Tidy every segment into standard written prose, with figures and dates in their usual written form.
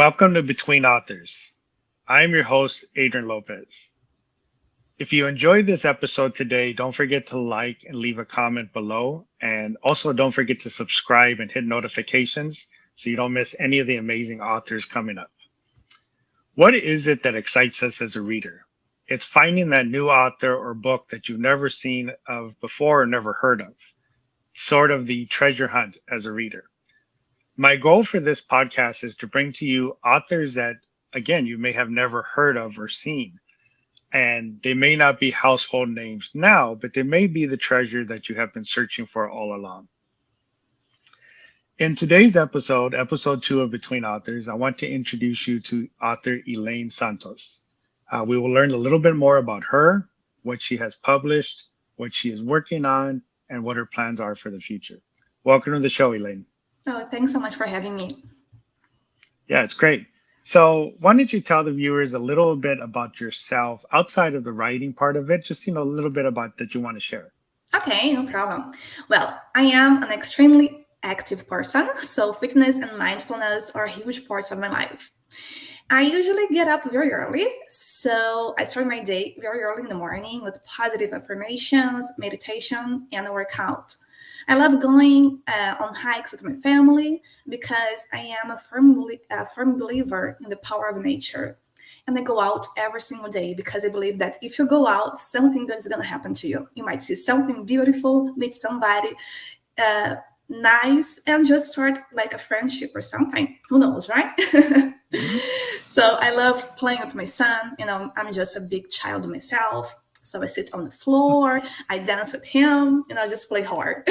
Welcome to Between Authors. I'm your host, Adrian Lopez. If you enjoyed this episode today, don't forget to like and leave a comment below. And also don't forget to subscribe and hit notifications so you don't miss any of the amazing authors coming up. What is it that excites us as a reader? It's finding that new author or book that you've never seen of before or never heard of. Sort of the treasure hunt as a reader. My goal for this podcast is to bring to you authors that, again, you may have never heard of or seen. And they may not be household names now, but they may be the treasure that you have been searching for all along. In today's episode, episode 2 of Between Authors, I want to introduce you to author Elaine Santos. We will learn a little bit more about her, what she has published, what she is working on, and what her plans are for the future. Welcome to the show, Elaine. Oh, thanks so much for having me. Yeah, it's great. So why don't you tell the viewers a little bit about yourself outside of the writing part of it, just, a little bit about that you want to share. Okay, no problem. Well, I am an extremely active person, so fitness and mindfulness are huge parts of my life. I usually get up very early, so I start my day very early in the morning with positive affirmations, meditation, and a workout. I love going on hikes with my family because I am a firm believer in the power of nature. And I go out every single day because I believe that if you go out, something good is going to happen to you. You might see something beautiful, meet somebody nice, and just start like a friendship or something. Who knows, right? So I love playing with my son. I'm just a big child myself. So I sit on the floor, I dance with him, and I just play hard.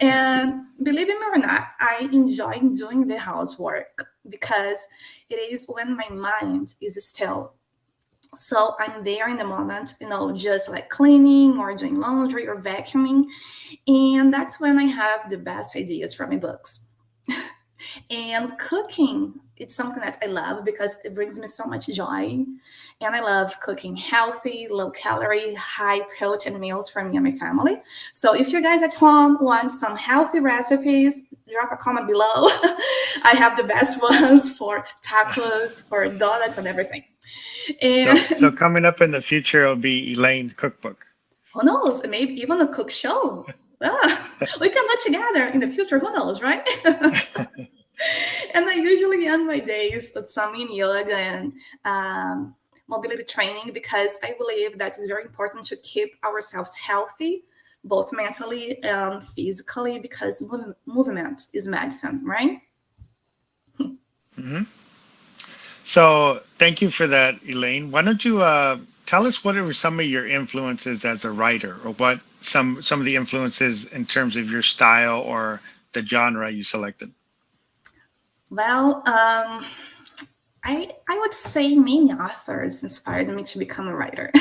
And believe it or not, I enjoy doing the housework because it is when my mind is still. So I'm there in the moment, just like cleaning or doing laundry or vacuuming. And that's when I have the best ideas for my books. And cooking, it's something that I love because it brings me so much joy. And I love cooking healthy, low-calorie, high-protein meals for me and my family. So if you guys at home want some healthy recipes, drop a comment below. I have the best ones for tacos, for donuts, and everything. And so coming up in the future, it'll be Elaine's cookbook. Who knows? Maybe even a cook show. We can put together in the future. Who knows, right? And I usually end my days with some yin yoga and mobility training because I believe that is very important to keep ourselves healthy, both mentally and physically, because movement is medicine, right? Mm-hmm. So thank you for that, Elaine. Why don't you tell us what are some of your influences as a writer, or what some of the influences in terms of your style or the genre you selected? Well, I would say many authors inspired me to become a writer.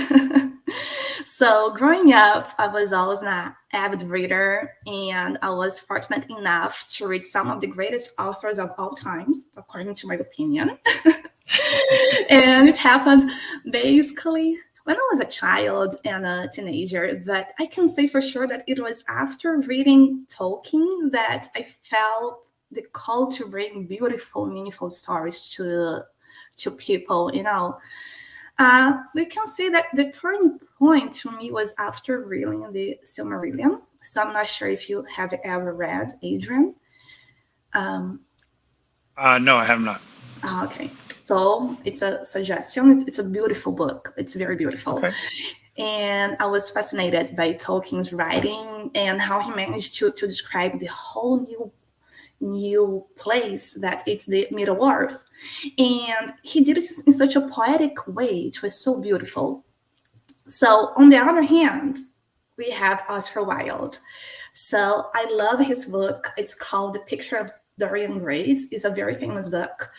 So growing up, I was always an avid reader, and I was fortunate enough to read some of the greatest authors of all times, according to my opinion. And it happened basically when I was a child and a teenager, but I can say for sure that it was after reading Tolkien that I felt the call to bring beautiful, meaningful stories to people, We can say that the turning point to me was after reading the Silmarillion. So I'm not sure if you have ever read, Adrian. No, I have not. Okay. So it's a suggestion. It's a beautiful book. It's very beautiful. Okay. And I was fascinated by Tolkien's writing and how he managed to describe the whole new place that it's the Middle Earth. And he did it in such a poetic way. It was so beautiful. So on the other hand, we have Oscar Wilde. So I love his book. It's called The Picture of Dorian Gray. It's a very famous book.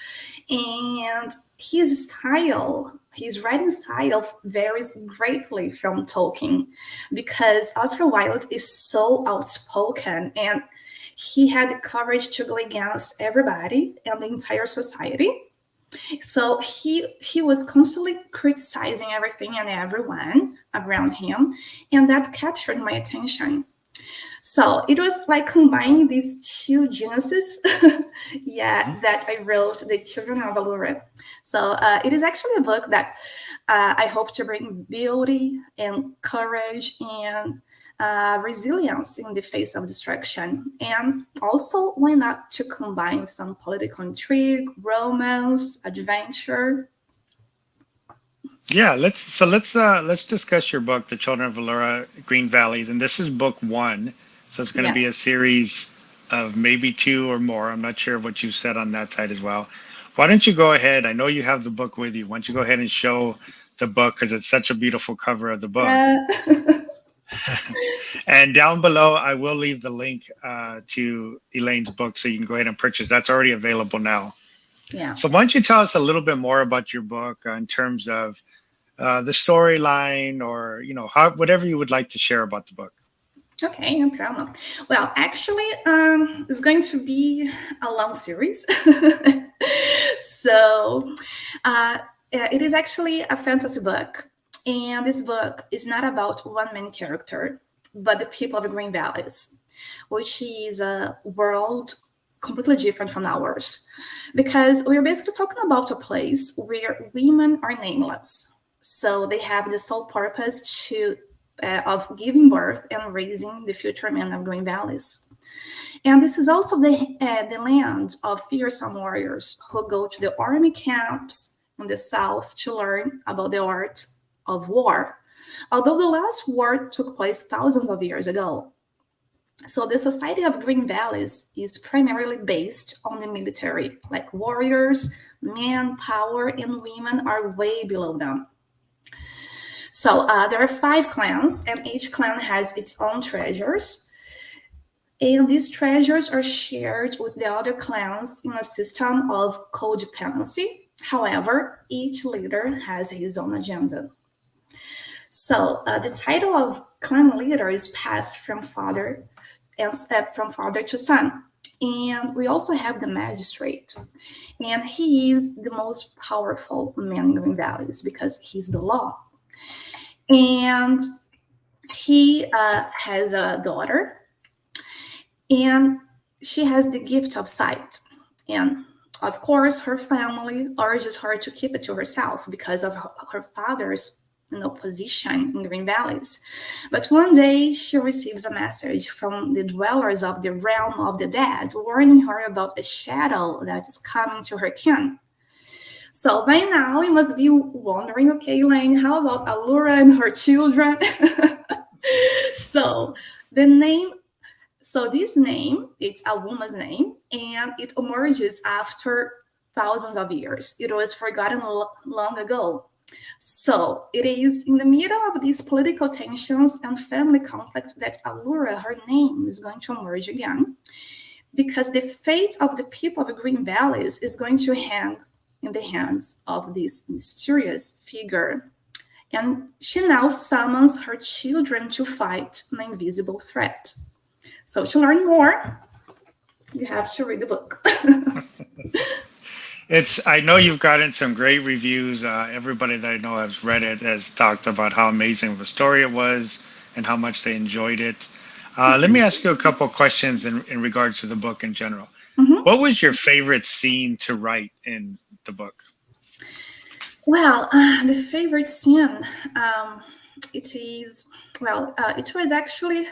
And his writing style varies greatly from Tolkien because Oscar Wilde is so outspoken and he had the courage to go against everybody and the entire society. So he was constantly criticizing everything and everyone around him, and that captured my attention. So it was like combining these two geniuses, that I wrote, the Children of Allura. So it is actually a book that I hope to bring beauty and courage and resilience in the face of destruction. And also, why not to combine some political intrigue, romance, adventure. Yeah, let's discuss your book, The Children of Allura, Green Valleys, and this is book one, so it's going to Yeah. be a series of maybe two or more. I'm not sure what you said on that side as well. Why don't you go ahead? I know you have the book with you. Why don't you go ahead and show the book because it's such a beautiful cover of the book. Uh, And down below, I will leave the link to Elaine's book so you can go ahead and purchase. That's already available now. yeah. So why don't you tell us a little bit more about your book in terms of the storyline, or whatever you would like to share about the book. Okay, no problem. Well, actually, it's going to be a long series. So, it is actually a fantasy book. And this book is not about one main character, but the people of Green Valleys, which is a world completely different from ours. Because we're basically talking about a place where women are nameless. So they have the sole purpose of giving birth and raising the future men of Green Valleys. And this is also the land of fearsome warriors who go to the army camps in the south to learn about the art of war, although the last war took place thousands of years ago. So the society of Green Valleys is primarily based on the military, like warriors, men, power, and women are way below them. So there are 5 clans, and each clan has its own treasures. And these treasures are shared with the other clans in a system of codependency. However, each leader has his own agenda. So the title of clan leader is passed from father to son. And we also have the magistrate. And he is the most powerful man in Green Valleys because he's the law. And he has a daughter, and she has the gift of sight. And of course, her family urges her to keep it to herself because of her father's position in Green Valleys. But one day, she receives a message from the dwellers of the realm of the dead, warning her about a shadow that is coming to her kin. So by now, you must be wondering, okay, Elaine, how about Allura and her children? So this name, it's a woman's name, and it emerges after thousands of years. It was forgotten long ago. So it is in the middle of these political tensions and family conflicts that Allura, her name, is going to emerge again, because the fate of the people of Green Valleys is going to hang in the hands of this mysterious figure. And she now summons her children to fight an invisible threat. So to learn more, you have to read the book. I know you've gotten some great reviews. Everybody that I know has read it has talked about how amazing of a story it was and how much they enjoyed it. Let me ask you a couple questions in regards to the book in general. Mm-hmm. What was your favorite scene to write in the book? Well, the favorite scene, it was actually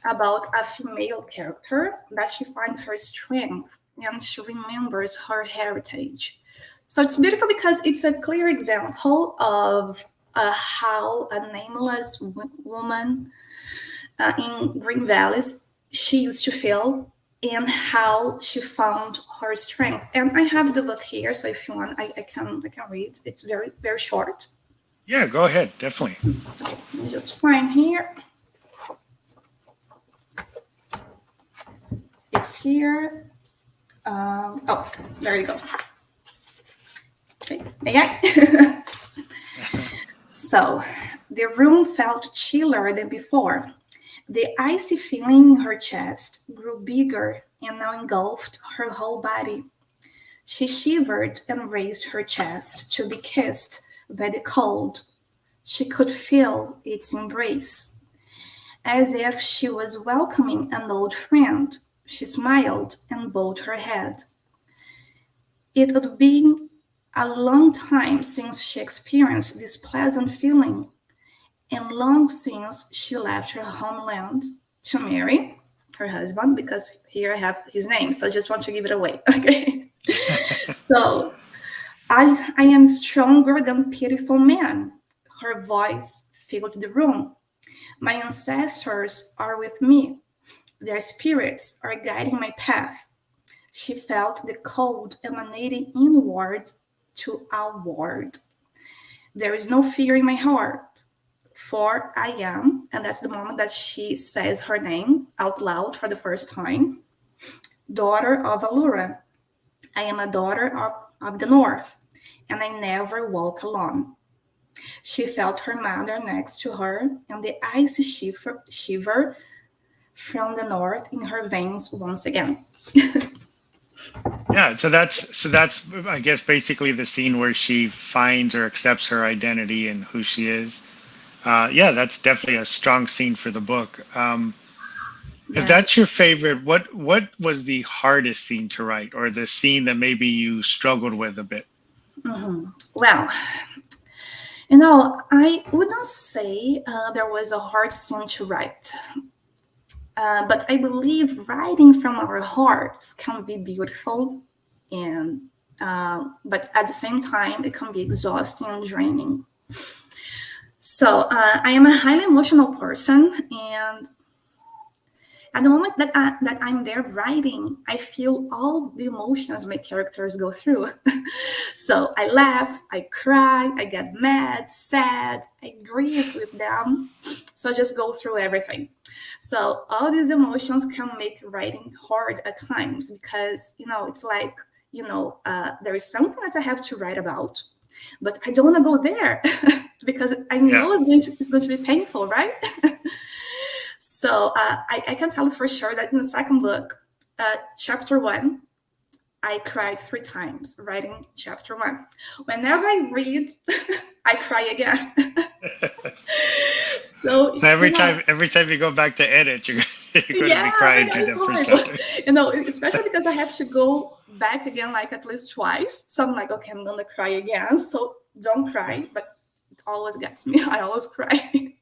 about a female character that she finds her strength and she remembers her heritage. So it's beautiful because it's a clear example of how a nameless woman in Green Valleys, she used to feel and how she found her strength. And I have the book here, so if you want, I can read. It's very, very short. Yeah, go ahead, definitely. Okay, let me just find here. It's here. There you go. Okay. So the room felt chiller than before. The icy feeling in her chest grew bigger and now engulfed her whole body. She shivered and raised her chest to be kissed by the cold. She could feel its embrace. As if she was welcoming an old friend, she smiled and bowed her head. It had been a long time since she experienced this pleasant feeling, and long since she left her homeland to marry her husband, because here I have his name, so I just want to give it away. Okay. So I am stronger than pitiful men. Her voice filled the room. My ancestors are with me. Their spirits are guiding my path. She felt the cold emanating inward to outward. There is no fear in my heart, for I am, and that's the moment that she says her name out loud for the first time, daughter of Allura. I am a daughter of the North, and I never walk alone. She felt her mother next to her, and the icy shiver from the north in her veins once again. Yeah, so that's I guess basically the scene where she finds or accepts her identity and who she is. Yeah, that's definitely a strong scene for the book. If Yes. that's your favorite, what was the hardest scene to write, or the scene that maybe you struggled with a bit? Well, I wouldn't say there was a hard scene to write, but I believe writing from our hearts can be beautiful, and but at the same time, it can be exhausting and draining. So I am a highly emotional person, and at the moment that I'm there writing, I feel all the emotions my characters go through. So I laugh, I cry, I get mad, sad, I grieve with them. So I just go through everything. So all these emotions can make writing hard at times because, it's like, there is something that I have to write about, but I don't want to go there because I Yeah. know it's going to be painful, right? So I can tell you for sure that in the second book, chapter 1, I cried 3 times writing chapter 1. Whenever I read, I cry again. So, So every time you go back to edit, you're going to be yeah, oh my crying God, through it's that first horrible. chapter. Especially because I have to go back again, like at least twice. So I'm like, okay, I'm going to cry again. So don't cry, but it always gets me. I always cry.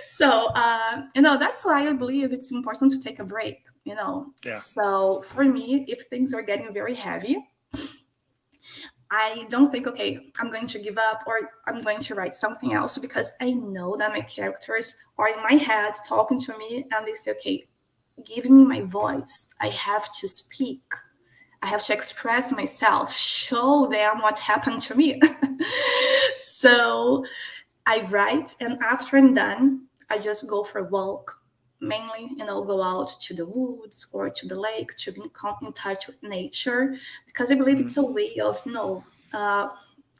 So that's why I believe it's important to take a break. Yeah. So for me, if things are getting very heavy, I don't think, okay, I'm going to give up or I'm going to write something else, because I know that my characters are in my head talking to me and they say, okay, give me my voice. I have to speak. I have to express myself, show them what happened to me. So I write, and after I'm done, I just go for a walk. Mainly, go out to the woods or to the lake to be in touch with nature, because I believe it's a way of,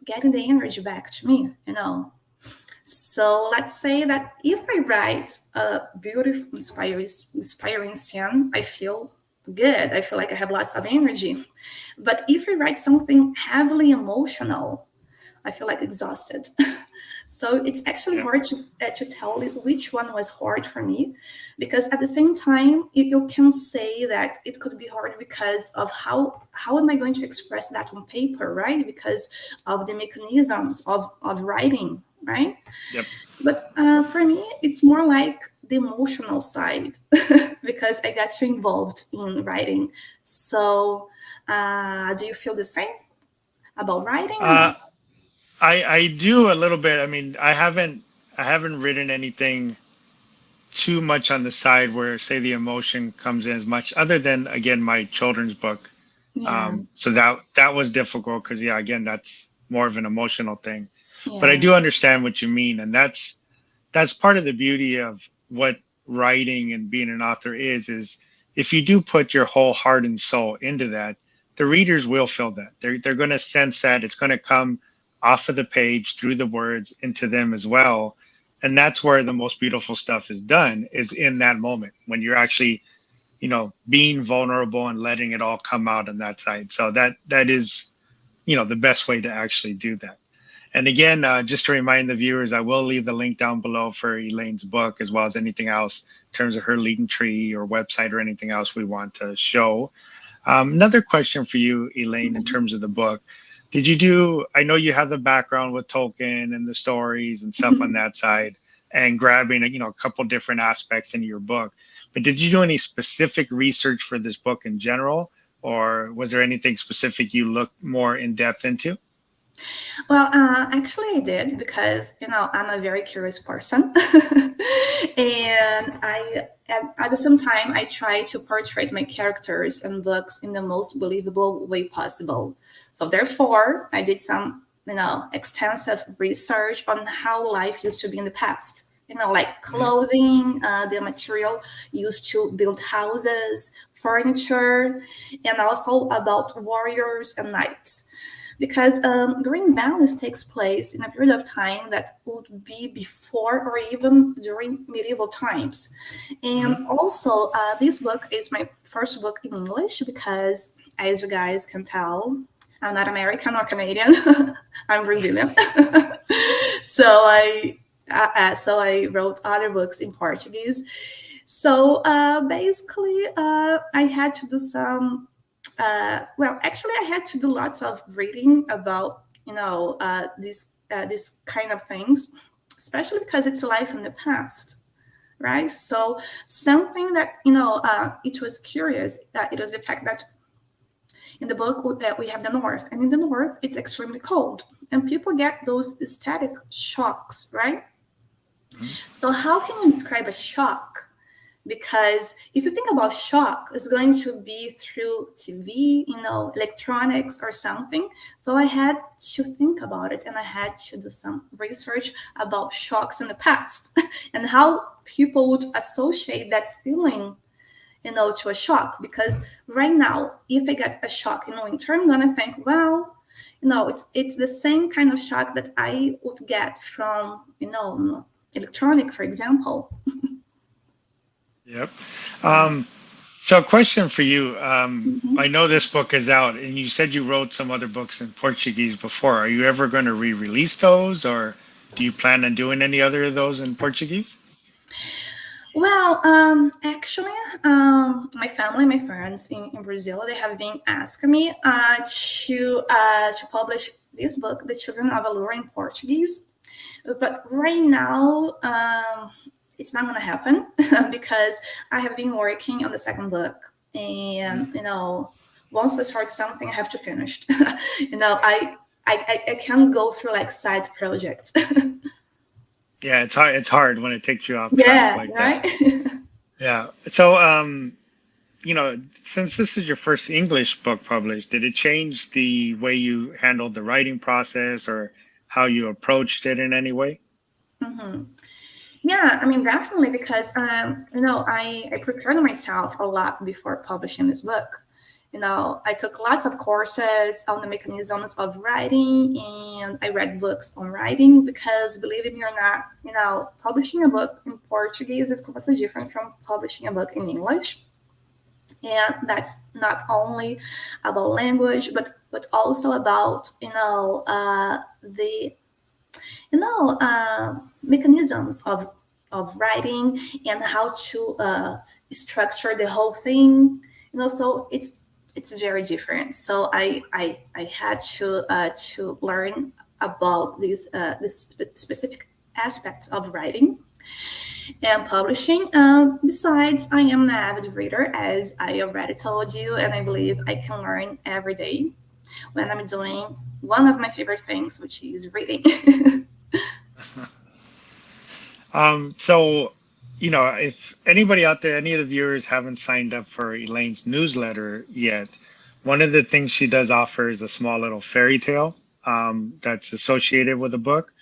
getting the energy back to me. So let's say that if I write a beautiful, inspiring scene, I feel good. I feel like I have lots of energy. But if I write something heavily emotional, I feel like exhausted. So it's actually Yeah. hard to tell which one was hard for me, because at the same time, you can say that it could be hard because of how am I going to express that on paper, right? Because of the mechanisms of writing, right? Yep. But for me, it's more like the emotional side because I got so involved in writing. So do you feel the same about writing or Uh, no? I do a little bit. I mean, I haven't written anything too much on the side where, say, the emotion comes in as much, other than, again, my children's book. Yeah, So that was difficult because, yeah, again, that's more of an emotional thing. But I yeah. do understand what you mean, and that's part of the beauty of what writing and being an author is if you do put your whole heart and soul into that, the readers will feel that. They're going to sense that. It's going to come off of the page through the words into them as well. And that's where the most beautiful stuff is done, is in that moment when you're actually, being vulnerable and letting it all come out on that side. So that is, the best way to actually do that. And again, just to remind the viewers, I will leave the link down below for Elaine's book, as well as anything else in terms of her link tree or website or anything else we want to show. Another question for you, Elaine, in terms of the book. Did you do, I know you have the background with Tolkien and the stories and stuff on that side and grabbing, a couple different aspects in your book, but did you do any specific research for this book in general? Or was there anything specific you looked more in depth into? Well, actually, I did because I'm a very curious person, and at the same time I try to portray my characters and books in the most believable way possible. So therefore, I did some extensive research on how life used to be in the past. Like clothing, the material used to build houses, furniture, and also about warriors and knights. Because Green Balance takes place in a period of time that would be before or even during medieval times. And also, this book is my first book in English because, as you guys can tell, I'm not American or Canadian. I'm Brazilian. So I wrote other books in Portuguese. So basically, I had to do some actually, I had to do lots of reading about, these kind of things, especially because it's life in the past, right? So something that, it was curious, it was the fact that in the book that we have the North, and in the North, it's extremely cold, and people get those static shocks, right? So how can you describe a shock? Because if you think about shock, it's going to be through TV, electronics or something. So I had to think about it, and I had to do some research about shocks in the past and how people would associate that feeling, to a shock. Because right now, if I get a shock in winter, I'm gonna think, well, it's the same kind of shock that I would get from, electronic, for example. Yep. So a question for you. I know this book is out, and you said you wrote some other books in Portuguese before. Are you ever going to re-release those, or do you plan on doing any other of those in Portuguese? Well, actually, my family, my friends in Brazil, they have been asking me to publish this book, The Children of Allura, in Portuguese. But right now, it's not going to happen because I have been working on the second book, and once I start something, I have to finish. I can't go through like side projects. Yeah, it's hard. It's hard when it takes you off track like right? that. Yeah. So, since this is your first English book published, did it change the way you handled the writing process or how you approached it in any way? Yeah, I mean, definitely, because, I prepared myself a lot before publishing this book. I took lots of courses on the mechanisms of writing, and I read books on writing because, believe it or not, publishing a book in Portuguese is completely different from publishing a book in English. And that's not only about language, but also about, the mechanisms of writing and how to structure the whole thing. So it's very different. So I had to learn about these specific aspects of writing and publishing. Besides, I am an avid reader, as I already told you, and I believe I can learn every day when I'm doing one of my favorite things, which is reading. So, if anybody out there, any of the viewers haven't signed up for Elaine's newsletter yet, one of the things she does offer is a small little fairy tale that's associated with the book.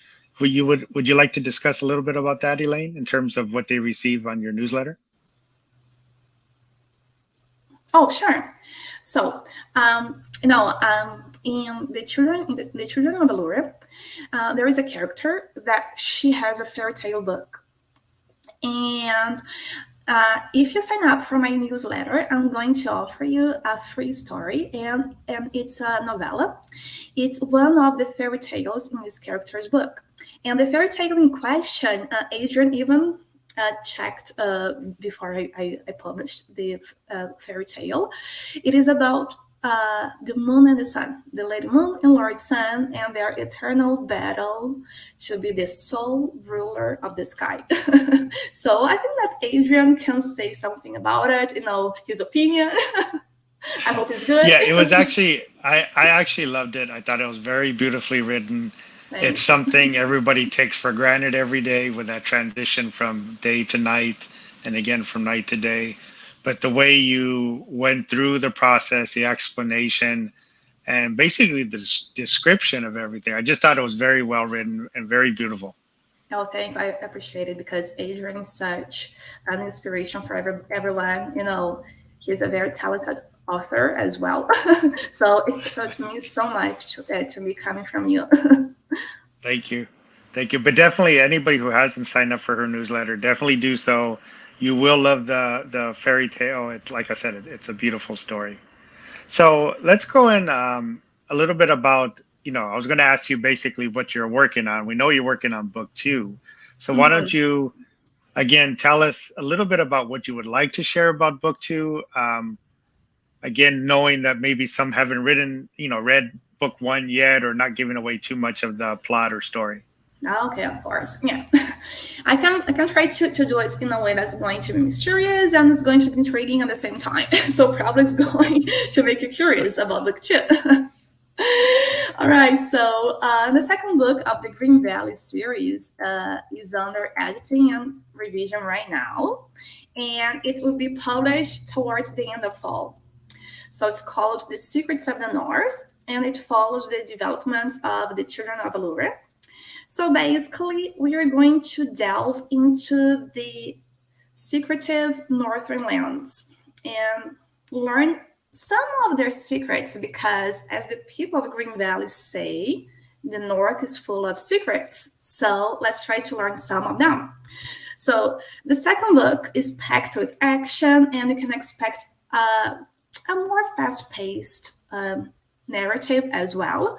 Would you like to discuss a little bit about that, Elaine, in terms of what they receive on your newsletter? Oh, sure. So, in the Children of Allura, there is a character that she has a fairy tale book, and If you sign up for my newsletter, I'm going to offer you a free story, and it's a novella. It's one of the fairy tales in this character's book. And the fairy tale in question, Adrian even checked before I published the fairy tale. It is about the moon and the sun, the Lady Moon and Lord Sun, and their eternal battle to be the sole ruler of the sky. So I think that Adrian can say something about it, his opinion. I hope it's good. Yeah, it was actually, I actually loved it. I thought it was very beautifully written. Thanks. It's something everybody takes for granted every day, with that transition from day to night and again from night to day. But the way you went through the process, the explanation, and basically the description of everything, I just thought it was very well written and very beautiful. Oh, thank you. I appreciate it, because Adrian is such an inspiration for everyone. He's a very talented author as well. So it means so much to me coming from you. Thank you. Thank you. But definitely anybody who hasn't signed up for her newsletter, definitely do so. You will love the fairy tale. It's, like I said, it's a beautiful story. So let's go in a little bit about, I was going to ask you basically what you're working on. We know you're working on book 2. So why don't you, again, tell us a little bit about what you would like to share about book 2. Again, knowing that maybe some haven't read book 1 yet, or not giving away too much of the plot or story. Okay, of course. Yeah. I can try to do it in a way that's going to be mysterious and it's going to be intriguing at the same time. So probably it's going to make you curious about book 2. All right, so the second book of the Green Valley series is under editing and revision right now, and it will be published towards the end of fall. So it's called The Secrets of the North, and it follows the developments of the Children of Allura. So basically, we are going to delve into the secretive northern lands and learn some of their secrets, because as the people of Green Valley say, the North is full of secrets. So let's try to learn some of them. So the second book is packed with action, and you can expect a more fast-paced narrative as well.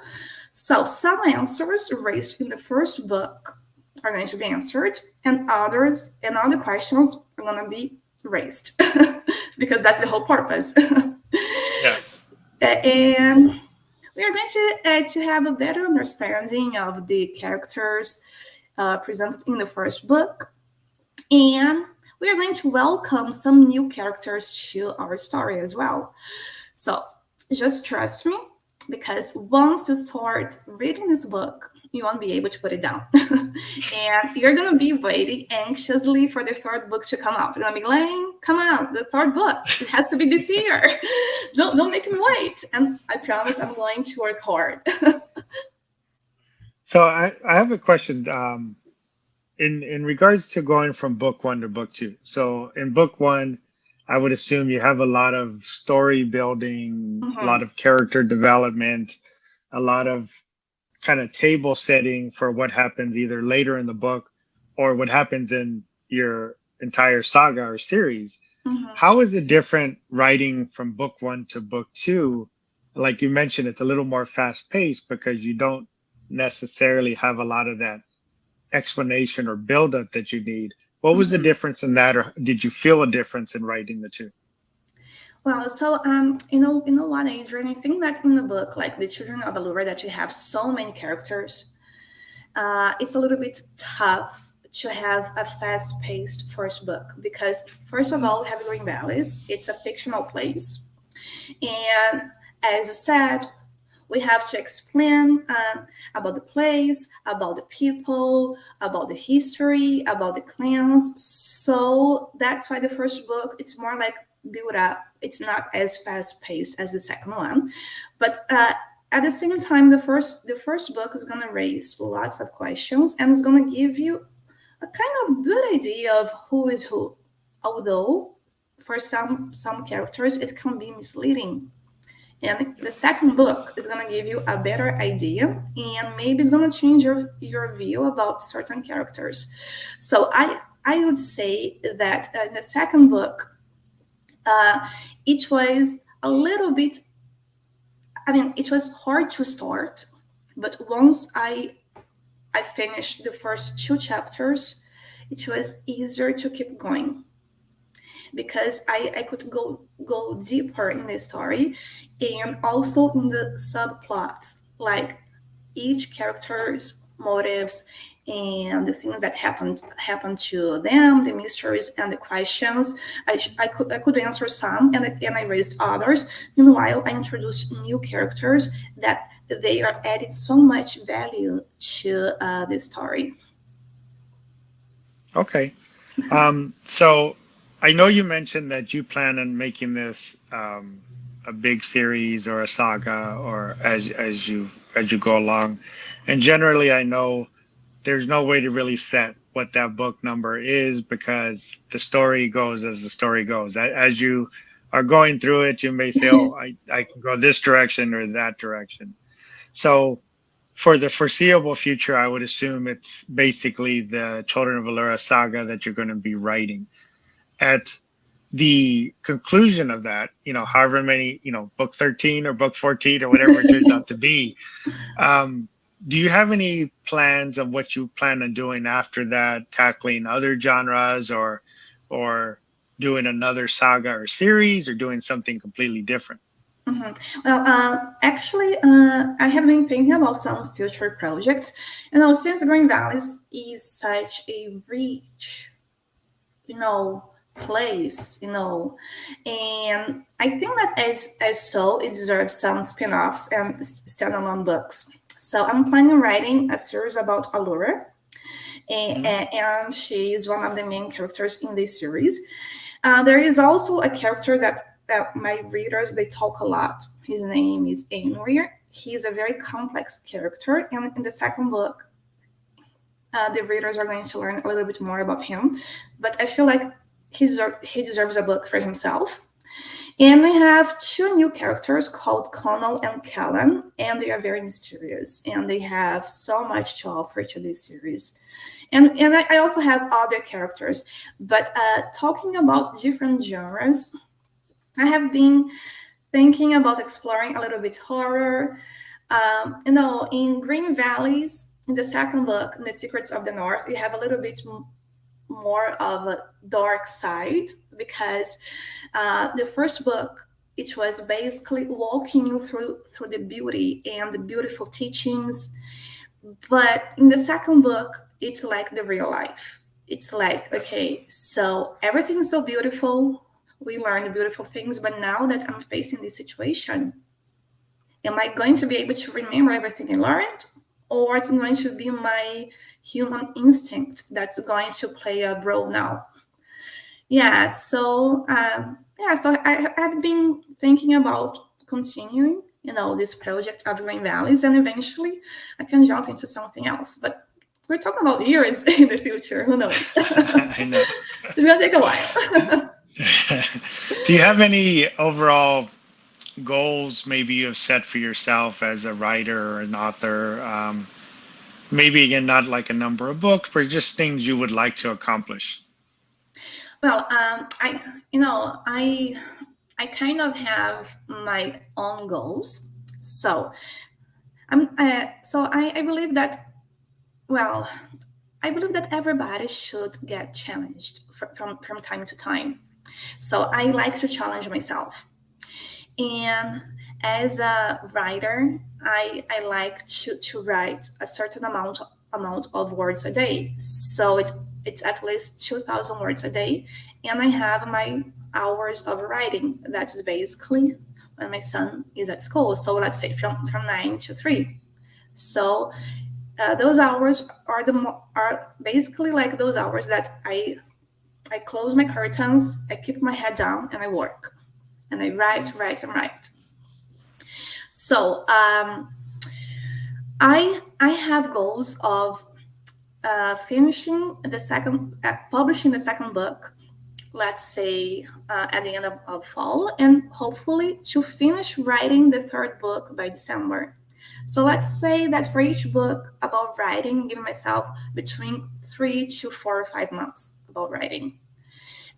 So some answers raised in the first book are going to be answered, and other questions are going to be raised because that's the whole purpose. Yes. And we are going to have a better understanding of the characters presented in the first book, and we are going to welcome some new characters to our story as well. So just trust me, because once you start reading this book, you won't be able to put it down. And you're going to be waiting anxiously for the third book to come out. You're going to be like, Elaine, come on, the third book. It has to be this year. Don't make me wait. And I promise I'm going to work hard. So I have a question in regards to going from book 1 to book 2. So in book 1, I would assume you have a lot of story building, a lot of character development, a lot of kind of table setting for what happens either later in the book or what happens in your entire saga or series. How is it different writing from book 1 to book 2? Like you mentioned, it's a little more fast paced because you don't necessarily have a lot of that explanation or buildup that you need. What was the difference in that, or did you feel a difference in writing the 2? Well, so you know what, Adrian? I think that in the book, like the Children of Allura, that you have so many characters, it's a little bit tough to have a fast-paced first book, because first of all, we have Green Valleys. It's a fictional place, and as you said, we have to explain about the place, about the people, about the history, about the clans. So that's why the first book, it's more like build up. It's not as fast paced as the second one, but at the same time, the first book is going to raise lots of questions and it's going to give you a kind of good idea of who is who. Although for some characters it can be misleading. And the second book is going to give you a better idea, and maybe it's going to change your view about certain characters. So I I would say that in the second book, it was a little bit, it was hard to start, but once I finished the first 2 chapters, it was easier to keep going because I could go deeper in the story and also in the subplots, like each character's motives and the things that happened to them, the mysteries and the questions. I could answer some, and I raised others. Meanwhile, I introduced new characters that they are adding so much value to the story. Okay. So I know you mentioned that you plan on making this a big series or a saga, or as you go along. And generally, I know there's no way to really set what that book number is because the story goes as the story goes. As you are going through it, you may say, "Oh, I can go this direction or that direction." So for the foreseeable future, I would assume it's basically the Children of Allura saga that you're going to be writing. At the conclusion of that, however many, book 13 or book 14 or whatever it turns out to be, do you have any plans of what you plan on doing after that, tackling other genres or doing another saga or series or doing something completely different? Mm-hmm. Well, actually, I have been thinking about some future projects. Since Green Valleys is such a rich, place, and I think that as so, it deserves some spin-offs and standalone books. So I'm planning on writing a series about Allura, and she is one of the main characters in this series. There is also a character that my readers, they talk a lot. His name is Henry. He's a very complex character, and in the second book, the readers are going to learn a little bit more about him. But I feel like he deserves a book for himself. And we have 2 new characters called Connell and Callan, and they are very mysterious, and they have so much to offer to this series. And I also have other characters, but talking about different genres, I have been thinking about exploring a little bit horror. In Green Valleys, in the second book, in The Secrets of the North, you have a little bit more of a dark side because the first book, it was basically walking you through the beauty and the beautiful teachings. But in the second book, it's like the real life. It's like, okay, so everything is so beautiful. We learn beautiful things, but now that I'm facing this situation, am I going to be able to remember everything I learned? Or it's going to be my human instinct that's going to play a role now? So I've been thinking about continuing, this project of Green Valleys, and eventually I can jump into something else. But we're talking about years in the future. Who knows? I know. It's going to take a while. Do you have any overall goals maybe you have set for yourself as a writer or an author? Maybe again, not like a number of books, but just things you would like to accomplish. Well, I kind of have my own goals. So I believe that, I believe that everybody should get challenged from time to time. So I like to challenge myself. And as a writer, I like to write a certain amount of words a day. So it's at least 2,000 words a day. And I have my hours of writing. That is basically when my son is at school. So let's say from 9 to 3. So those hours are basically like those hours that I close my curtains, I keep my head down, and I work. And I write. So I have goals of publishing the second book, let's say at the end of fall, and hopefully to finish writing the third book by December. So let's say that for each book about writing, give myself between 3 to 4 or 5 months about writing.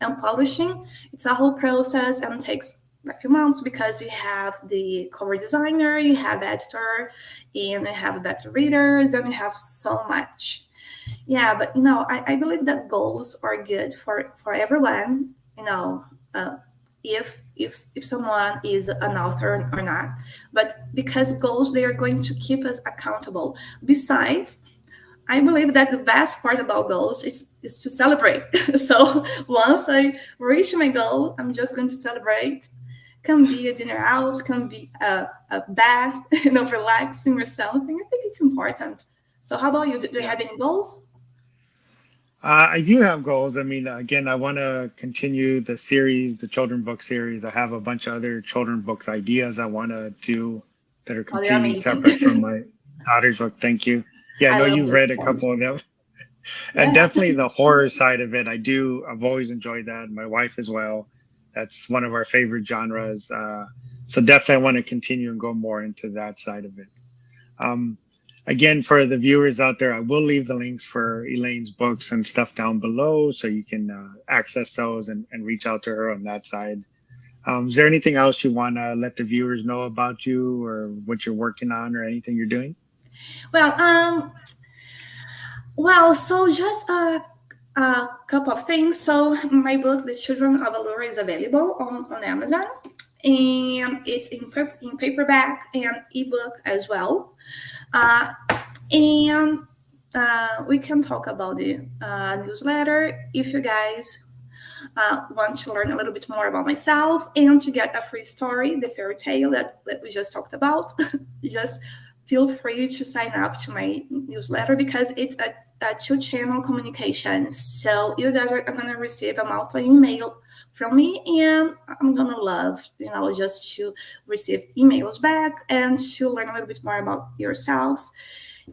And publishing, it's a whole process and takes a few months because you have the cover designer, you have editor, and you have beta readers, and you have so much. Yeah, but I believe that goals are good for everyone. If someone is an author or not, but because goals, they are going to keep us accountable. Besides, I believe that the best part about goals is to celebrate. So once I reach my goal, I'm just going to celebrate. Can be a dinner out, can be a bath, relaxing or something. I think it's important. So how about you? Do you have any goals? I do have goals. I mean, again, I want to continue the series, the children book series. I have a bunch of other children book ideas I want to do that are completely separate from my daughter's book. Thank you. Yeah, I know you've read a couple of them. And definitely the horror side of it. I've always enjoyed that. My wife as well. That's one of our favorite genres. So definitely I want to continue and go more into that side of it. Again, for the viewers out there, I will leave the links for Elaine's books and stuff down below so you can access those and reach out to her on that side. Is there anything else you want to let the viewers know about you or what you're working on or anything you're doing? So just a couple of things. So my book, The Children of Allura, is available on Amazon, and it's in paperback and ebook as well. And we can talk about the newsletter if you guys want to learn a little bit more about myself and to get a free story, the fairy tale that we just talked about. Just feel free to sign up to my newsletter because it's a two-channel communication. So you guys are going to receive a monthly email from me, and I'm going to love, just to receive emails back and to learn a little bit more about yourselves.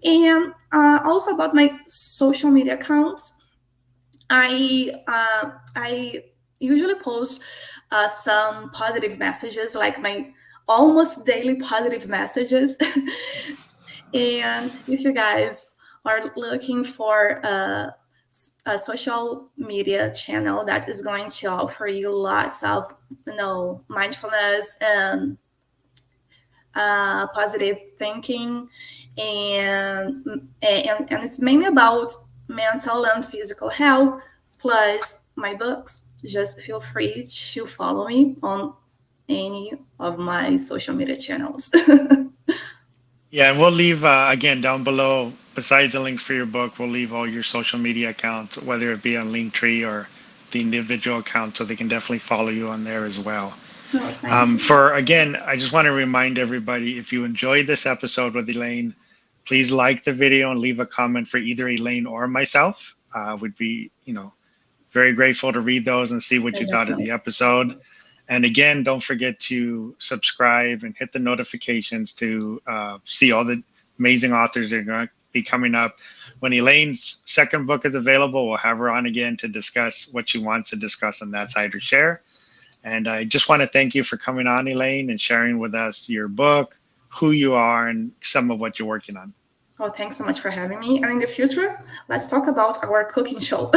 And also about my social media accounts, I usually post some positive messages, like my almost daily positive messages. And if you guys are looking for a social media channel that is going to offer you lots of, mindfulness and positive thinking, and it's mainly about mental and physical health, plus my books, just feel free to follow me on any of my social media channels. Yeah, and we'll leave, again, down below, besides the links for your book, we'll leave all your social media accounts, whether it be on Linktree or the individual account, so they can definitely follow you on there as well. Again, I just want to remind everybody, if you enjoyed this episode with Elaine, please like the video and leave a comment for either Elaine or myself. Would be, very grateful to read those and see what you thought of the episode. And again, don't forget to subscribe and hit the notifications to see all the amazing authors that are going to be coming up. When Elaine's second book is available, we'll have her on again to discuss what she wants to discuss on that side or share. And I just want to thank you for coming on, Elaine, and sharing with us your book, who you are, and some of what you're working on. Oh, thanks so much for having me. And in the future, let's talk about our cooking show.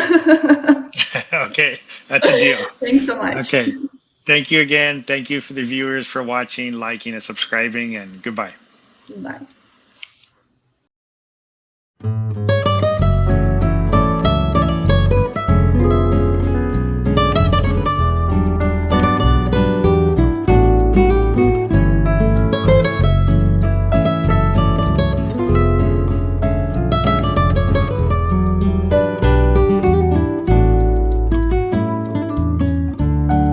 Okay, that's a deal. Thanks so much. Okay. Thank you again. Thank you for the viewers for watching, liking, and subscribing, and goodbye. Goodbye.